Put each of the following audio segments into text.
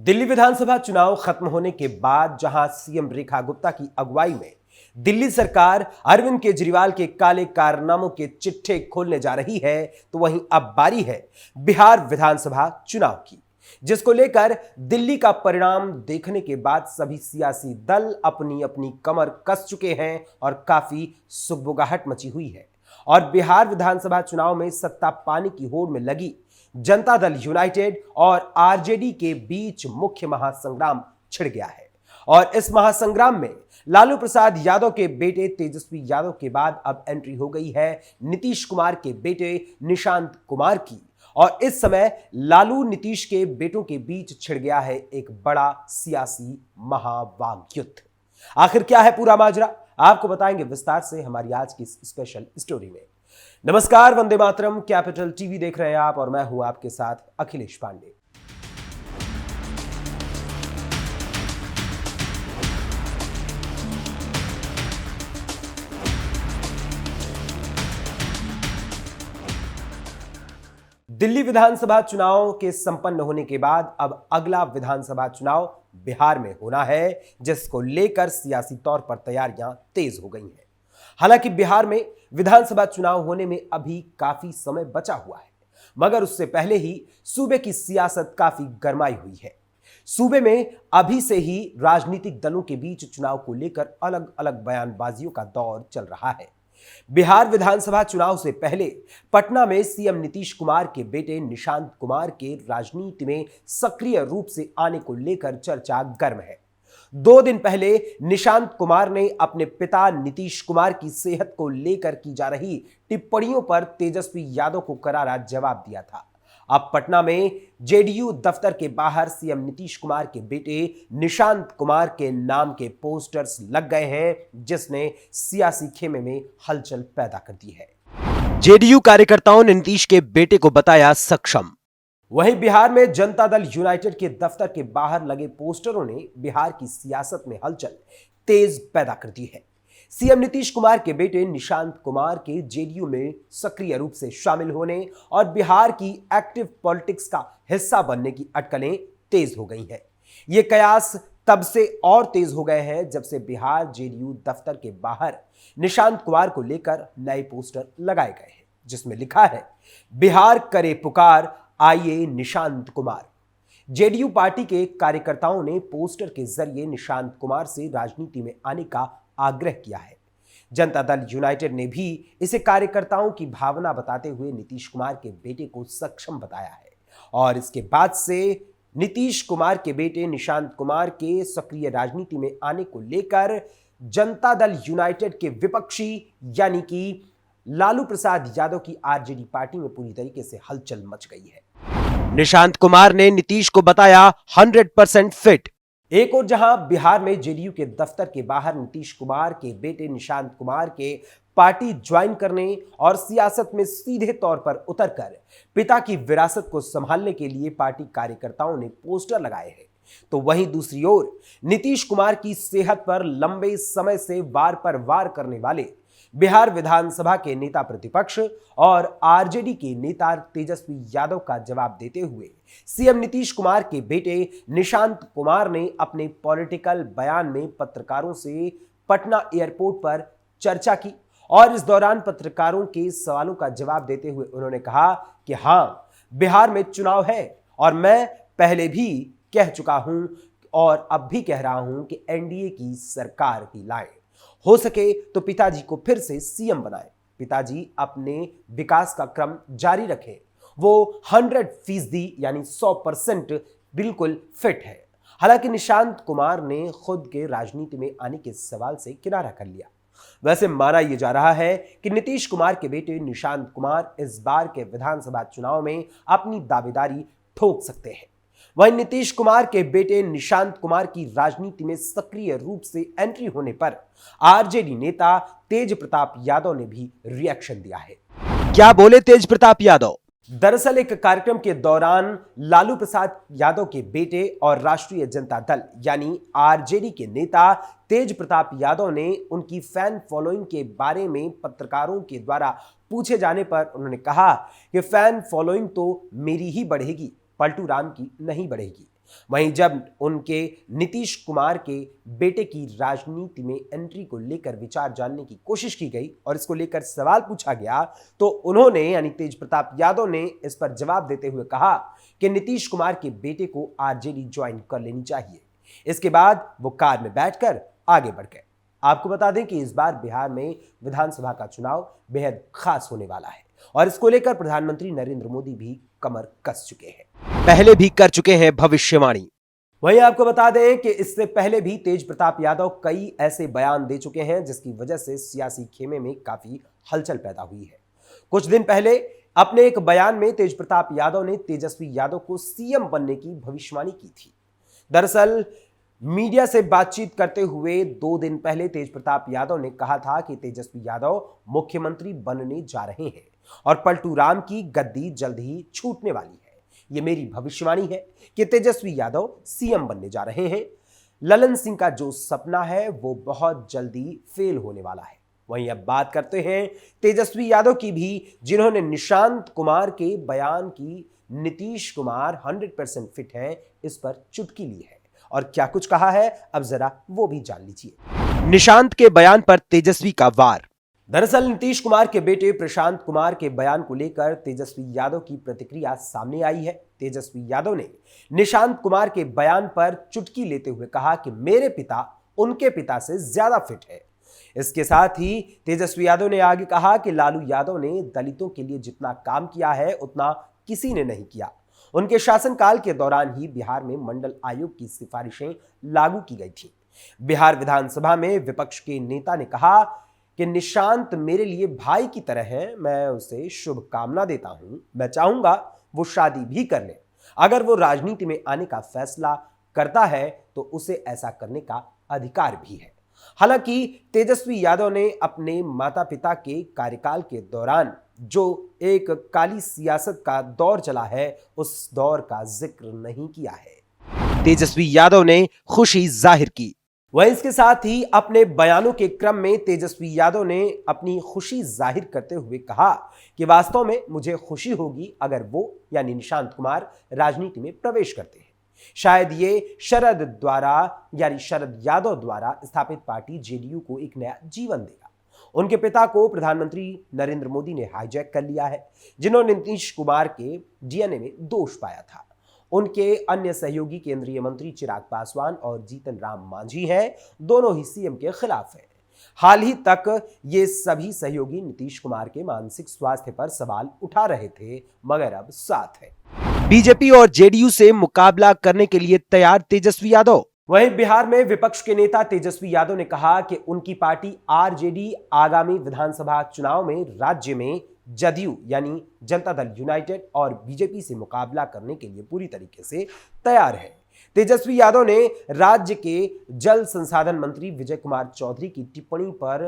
दिल्ली विधानसभा चुनाव खत्म होने के बाद जहां सीएम रेखा गुप्ता की अगुवाई में दिल्ली सरकार अरविंद केजरीवाल के काले कारनामों के चिट्ठे खोलने जा रही है, तो वहीं अब बारी है बिहार विधानसभा चुनाव की, जिसको लेकर दिल्ली का परिणाम देखने के बाद सभी सियासी दल अपनी अपनी कमर कस चुके हैं और काफी सुगबुगाहट मची हुई है। और बिहार विधानसभा चुनाव में सत्ता पाने की होड़ में लगी जनता दल यूनाइटेड और आरजेडी के बीच मुख्य महासंग्राम छिड़ गया है। और इस महासंग्राम में लालू प्रसाद यादव के बेटे तेजस्वी यादव के बाद अब एंट्री हो गई है नीतीश कुमार के बेटे निशांत कुमार की। और इस समय लालू नीतीश के बेटों के बीच छिड़ गया है एक बड़ा सियासी महावाग युद्ध। आखिर क्या है पूरा माजरा, आपको बताएंगे विस्तार से हमारी आज की स्पेशल स्टोरी में। नमस्कार, वंदे मातरम, कैपिटल टीवी देख रहे हैं आप और मैं हूं आपके साथ अखिलेश पांडे। दिल्ली विधानसभा चुनाव के संपन्न होने के बाद अब अगला विधानसभा चुनाव बिहार में होना है, जिसको लेकर सियासी तौर पर तैयारियां तेज हो गई हैं। हालांकि बिहार में विधानसभा चुनाव होने में अभी काफी समय बचा हुआ है, मगर उससे पहले ही सूबे की सियासत काफी गरमाई हुई है। सूबे में अभी से ही राजनीतिक दलों के बीच चुनाव को लेकर अलग अलग बयानबाजियों का दौर चल रहा है। बिहार विधानसभा चुनाव से पहले पटना में सीएम नीतीश कुमार के बेटे निशांत कुमार के राजनीति में सक्रिय रूप से आने को लेकर चर्चा गर्म है। 2 दिन पहले निशांत कुमार ने अपने पिता नीतीश कुमार की सेहत को लेकर की जा रही टिप्पणियों पर तेजस्वी यादव को करारा जवाब दिया था। अब पटना में जेडीयू दफ्तर के बाहर सीएम नीतीश कुमार के बेटे निशांत कुमार के नाम के पोस्टर्स लग गए हैं, जिसने सियासी खेमे में हलचल पैदा कर दी है। जेडीयू कार्यकर्ताओं ने नीतीश के बेटे को बताया सक्षम। वहीं बिहार में जनता दल यूनाइटेड के दफ्तर के बाहर लगे पोस्टरों ने बिहार की सियासत में हलचल तेज पैदा कर दी है। सीएम नीतीश कुमार के बेटे निशांत कुमार के जेडीयू में सक्रिय रूप से शामिल होने और बिहार की एक्टिव पॉलिटिक्स का हिस्सा बनने की अटकलें तेज हो गई हैं। ये कयास तब से और तेज हो गए हैं जब से बिहार जेडीयू दफ्तर के बाहर निशांत कुमार को लेकर नए पोस्टर लगाए गए हैं, जिसमें लिखा है, बिहार करे पुकार, आइए निशांत कुमार। जेडीयू पार्टी के कार्यकर्ताओं ने पोस्टर के जरिए निशांत कुमार से राजनीति में आने का आग्रह किया है। जनता दल यूनाइटेड ने भी इसे कार्यकर्ताओं की भावना बताते हुए नीतीश कुमार के बेटे को सक्षम बताया है। और इसके बाद से नीतीश कुमार के बेटे निशांत कुमार के सक्रिय राजनीति में आने को लेकर जनता दल यूनाइटेड के विपक्षी यानी कि लालू प्रसाद यादव की आरजेडी पार्टी में पूरी तरीके से हलचल मच गई है। निशांत कुमार ने नीतीश को बताया 100% फिट। एक और जहां बिहार में जेडीयू के दफ्तर के बाहर नीतीश कुमार के बेटे निशांत कुमार के पार्टी ज्वाइन करने और सियासत में सीधे तौर पर उतरकर पिता की विरासत को संभालने के लिए पार्टी कार्यकर्ताओं ने पोस्टर लगाए हैं, तो वहीं दूसरी ओर नीतीश कुमार की सेहत पर लंबे समय से वार पर वार करने वाले बिहार विधानसभा के नेता प्रतिपक्ष और आरजेडी के नेता तेजस्वी यादव का जवाब देते हुए सीएम नीतीश कुमार के बेटे निशांत कुमार ने अपने पॉलिटिकल बयान में पत्रकारों से पटना एयरपोर्ट पर चर्चा की। और इस दौरान पत्रकारों के सवालों का जवाब देते हुए उन्होंने कहा कि हां, बिहार में चुनाव है और मैं पहले भी कह चुका हूं और अब भी कह रहा हूं कि एनडीए की सरकार ही लाएं, हो सके तो पिताजी को फिर से सीएम बनाएं, पिताजी अपने विकास का क्रम जारी रखें, वो 100% यानी 100% बिल्कुल फिट है। हालांकि निशांत कुमार ने खुद के राजनीति में आने के सवाल से किनारा कर लिया। वैसे माना यह जा रहा है कि नीतीश कुमार के बेटे निशांत कुमार इस बार के विधानसभा चुनाव में अपनी दावेदारी ठोक सकते हैं। वहीं नीतीश कुमार के बेटे निशांत कुमार की राजनीति में सक्रिय रूप से एंट्री होने पर आरजेडी नेता तेज प्रताप यादव ने भी रिएक्शन दिया है। क्या बोले तेज प्रताप यादव? दरअसल एक कार्यक्रम के दौरान लालू प्रसाद यादव के बेटे और राष्ट्रीय जनता दल यानी आरजेडी के नेता तेज प्रताप यादव ने उनकी फैन फॉलोइंग के बारे में पत्रकारों के द्वारा पूछे जाने पर उन्होंने कहा कि फैन फॉलोइंग तो मेरी ही बढ़ेगी, पलटू राम की नहीं बढ़ेगी। वहीं जब उनके नीतीश कुमार के बेटे की राजनीति में एंट्री को लेकर विचार जानने की कोशिश की गई और इसको लेकर सवाल पूछा गया, तो उन्होंने यानी तेज प्रताप यादव ने इस पर जवाब देते हुए कहा कि नीतीश कुमार के बेटे को आरजेडी ज्वाइन कर लेनी चाहिए। इसके बाद वो कार में बैठकर आगे बढ़ गए। आपको बता दें कि इस बार बिहार में विधानसभा का चुनाव बेहद खास होने वाला है और इसको लेकर प्रधानमंत्री नरेंद्र मोदी भी कमर कस चुके हैं, पहले भी कर चुके हैं भविष्यवाणी। वहीं आपको बता दें कि इससे पहले भी तेज प्रताप यादव कई ऐसे बयान दे चुके हैं जिसकी वजह से सियासी खेमे में काफी हलचल पैदा हुई है। कुछ दिन पहले अपने एक बयान में तेज प्रताप यादव ने तेजस्वी यादव को सीएम बनने की भविष्यवाणी की थी। दरअसल मीडिया से बातचीत करते हुए 2 दिन पहले तेज प्रताप यादव ने कहा था कि तेजस्वी यादव मुख्यमंत्री बनने जा रहे हैं और पलटू राम की गद्दी जल्द ही छूटने वाली है। यह मेरी भविष्यवाणी है कि तेजस्वी यादव सीएम बनने जा रहे हैं। ललन सिंह का जो सपना है वो बहुत जल्दी फेल होने वाला है। वहीं अब बात करते हैं तेजस्वी यादव की भी, जिन्होंने निशांत कुमार के बयान की नीतीश कुमार 100% फिट है इस पर चुटकी ली है और क्या कुछ कहा है अब जरा वो भी जान लीजिए। निशांत के बयान पर तेजस्वी का वार। दरअसल नीतीश कुमार के बेटे प्रशांत कुमार के बयान को लेकर तेजस्वी यादव की प्रतिक्रिया सामने आई है। तेजस्वी यादव ने निशांत कुमार के बयान पर चुटकी लेते हुए कहा कि मेरे पिता उनके पिता से ज्यादा फिट है। इसके साथ ही तेजस्वी यादव ने आगे कहा कि लालू यादव ने दलितों के लिए जितना काम किया है उतना किसी ने नहीं किया। उनके शासनकाल के दौरान ही बिहार में मंडल आयोग की सिफारिशें लागू की गई थी। बिहार विधानसभा में विपक्ष के नेता ने कहा कि निशांत मेरे लिए भाई की तरह है, मैं उसे शुभकामना देता हूं। मैं चाहूंगा वो शादी भी कर ले। अगर वो राजनीति में आने का फैसला करता है तो उसे ऐसा करने का अधिकार भी है। हालांकि तेजस्वी यादव ने अपने माता पिता के कार्यकाल के दौरान जो एक काली सियासत का दौर चला है उस दौर का जिक्र नहीं किया है। तेजस्वी यादव ने खुशी जाहिर की। वहीं इसके साथ ही अपने बयानों के क्रम में तेजस्वी यादव ने अपनी खुशी जाहिर करते हुए कहा कि वास्तव में मुझे खुशी होगी अगर वो यानी निशांत कुमार राजनीति में प्रवेश करते हैं। शायद ये शरद यादव द्वारा स्थापित पार्टी जेडीयू को एक नया जीवन देगा। उनके पिता को प्रधानमंत्री नरेंद्र मोदी ने हाईजैक कर लिया है, जिन्होंने नीतीश कुमार के डीएनए में दोष पाया था। उनके अन्य सहयोगी केंद्रीय मंत्री चिराग पासवान और जीतन राम मांझी हैं, दोनों ही सीएम के खिलाफ हैं। हाल ही तक ये सभी सहयोगी नीतीश कुमार के मानसिक स्वास्थ्य पर सवाल उठा रहे थे, मगर अब साथ है। बीजेपी और जेडीयू से मुकाबला करने के लिए तैयार तेजस्वी यादव। वहीं बिहार में विपक्ष के नेता तेजस्वी यादव ने कहा कि उनकी पार्टी आरजेडी आगामी विधानसभा चुनाव में राज्य में जदयू यानी जनता दल यूनाइटेड और बीजेपी से मुकाबला करने के लिए पूरी तरीके से तैयार है। तेजस्वी यादव ने राज्य के जल संसाधन मंत्री विजय कुमार चौधरी की टिप्पणी पर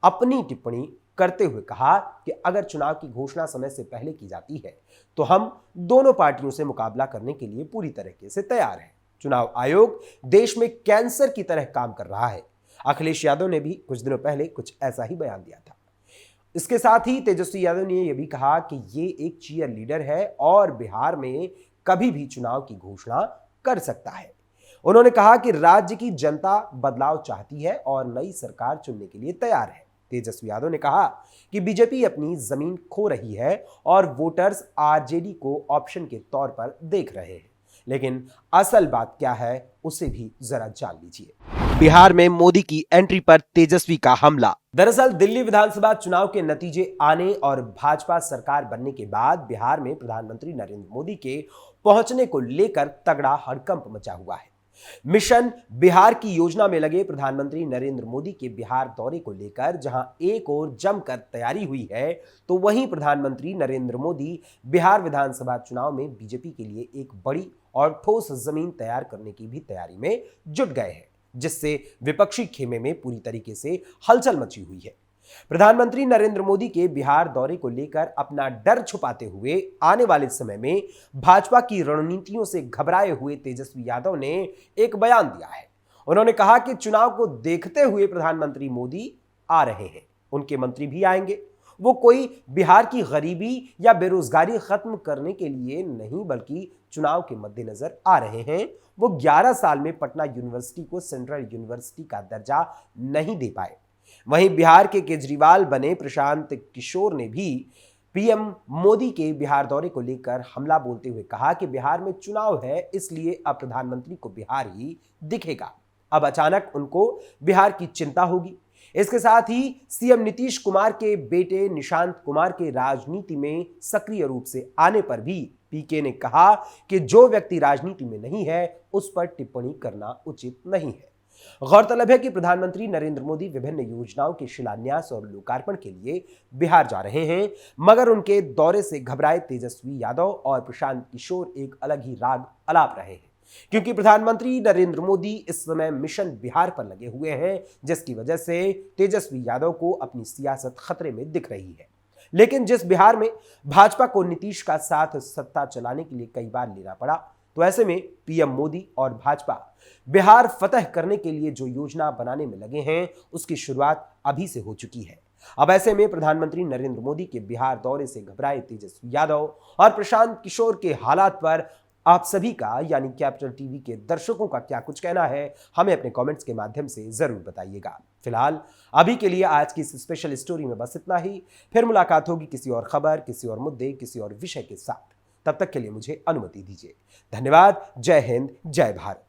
अपनी टिप्पणी करते हुए कहा कि अगर चुनाव की घोषणा समय से पहले की जाती है तो हम दोनों पार्टियों से मुकाबला करने के लिए पूरी तरीके से तैयार हैं। चुनाव आयोग देश में कैंसर की तरह काम कर रहा है। अखिलेश यादव ने भी कुछ दिनों पहले कुछ ऐसा ही बयान दिया था। इसके साथ ही तेजस्वी यादव ने यह भी कहा कि ये एक चीयर लीडर है और बिहार में कभी भी चुनाव की घोषणा कर सकता है। उन्होंने कहा कि राज्य की जनता बदलाव चाहती है और नई सरकार चुनने के लिए तैयार है। तेजस्वी यादव ने कहा कि बीजेपी अपनी जमीन खो रही है और वोटर्स आरजेडी को ऑप्शन के तौर पर देख रहे हैं, लेकिन असल बात क्या है उसे भी जरा जान लीजिए। बिहार में मोदी की एंट्री पर तेजस्वी का हमला। दरअसल दिल्ली विधानसभा चुनाव के नतीजे आने और भाजपा सरकार बनने के बाद बिहार में प्रधानमंत्री नरेंद्र मोदी के पहुंचने को लेकर तगड़ा हड़कंप मचा हुआ है। मिशन बिहार की योजना में लगे प्रधानमंत्री नरेंद्र मोदी के बिहार दौरे को लेकर जहां एक ओर जमकर तैयारी हुई है, तो वहीं प्रधानमंत्री नरेंद्र मोदी बिहार विधानसभा चुनाव में बीजेपी के लिए एक बड़ी और ठोस जमीन तैयार करने की भी तैयारी में जुट गए हैं, जिससे विपक्षी खेमे में पूरी तरीके से हलचल मची हुई है। प्रधानमंत्री नरेंद्र मोदी के बिहार दौरे को लेकर अपना डर छुपाते हुए आने वाले समय में भाजपा की रणनीतियों से घबराए हुए तेजस्वी यादव ने एक बयान दिया है। उन्होंने कहा कि चुनाव को देखते हुए प्रधानमंत्री मोदी आ रहे हैं, उनके मंत्री भी आएंगे। वो कोई बिहार की गरीबी या बेरोजगारी खत्म करने के लिए नहीं, बल्कि चुनाव के मद्देनजर आ रहे हैं। वो 11 साल में पटना यूनिवर्सिटी को सेंट्रल यूनिवर्सिटी का दर्जा नहीं दे पाए। वहीं बिहार के केजरीवाल बने प्रशांत किशोर ने भी पीएम मोदी के बिहार दौरे को लेकर हमला बोलते हुए कहा कि बिहार में चुनाव है, इसलिए अब प्रधानमंत्री को बिहार ही दिखेगा। अब अचानक उनको बिहार की चिंता होगी। इसके साथ ही सीएम नीतीश कुमार के बेटे निशांत कुमार के राजनीति में सक्रिय रूप से आने पर भी पीके ने कहा कि जो व्यक्ति राजनीति में नहीं है उस पर टिप्पणी करना उचित नहीं है। गौरतलब है कि प्रधानमंत्री नरेंद्र मोदी विभिन्न योजनाओं के शिलान्यास और लोकार्पण के लिए बिहार जा रहे हैं, मगर उनके दौरे से घबराए तेजस्वी यादव और प्रशांत किशोर एक अलग ही राग अलाप रहे हैं, क्योंकि प्रधानमंत्री नरेंद्र मोदी इस समय मिशन बिहार पर लगे हुए हैं, जिसकी वजह से तेजस्वी यादव को अपनी सियासत खतरे में दिख रही है। लेकिन जिस बिहार में भाजपा को नीतीश का साथ सत्ता चलाने के लिए कई बार लेना पड़ा, तो ऐसे में पीएम मोदी और भाजपा बिहार फतह करने के लिए जो योजना बनाने में लगे हैं, उसकी शुरुआत अभी से हो चुकी है। अब ऐसे में प्रधानमंत्री नरेंद्र मोदी के बिहार दौरे से घबराए तेजस्वी यादव और प्रशांत किशोर के हालात पर आप सभी का यानी कैपिटल टीवी के दर्शकों का क्या कुछ कहना है, हमें अपने कमेंट्स के माध्यम से जरूर बताइएगा। फिलहाल अभी के लिए आज की इस स्पेशल स्टोरी में बस इतना ही। फिर मुलाकात होगी किसी और खबर, किसी और मुद्दे, किसी और विषय के साथ। तब तक के लिए मुझे अनुमति दीजिए। धन्यवाद। जय हिंद, जय भारत।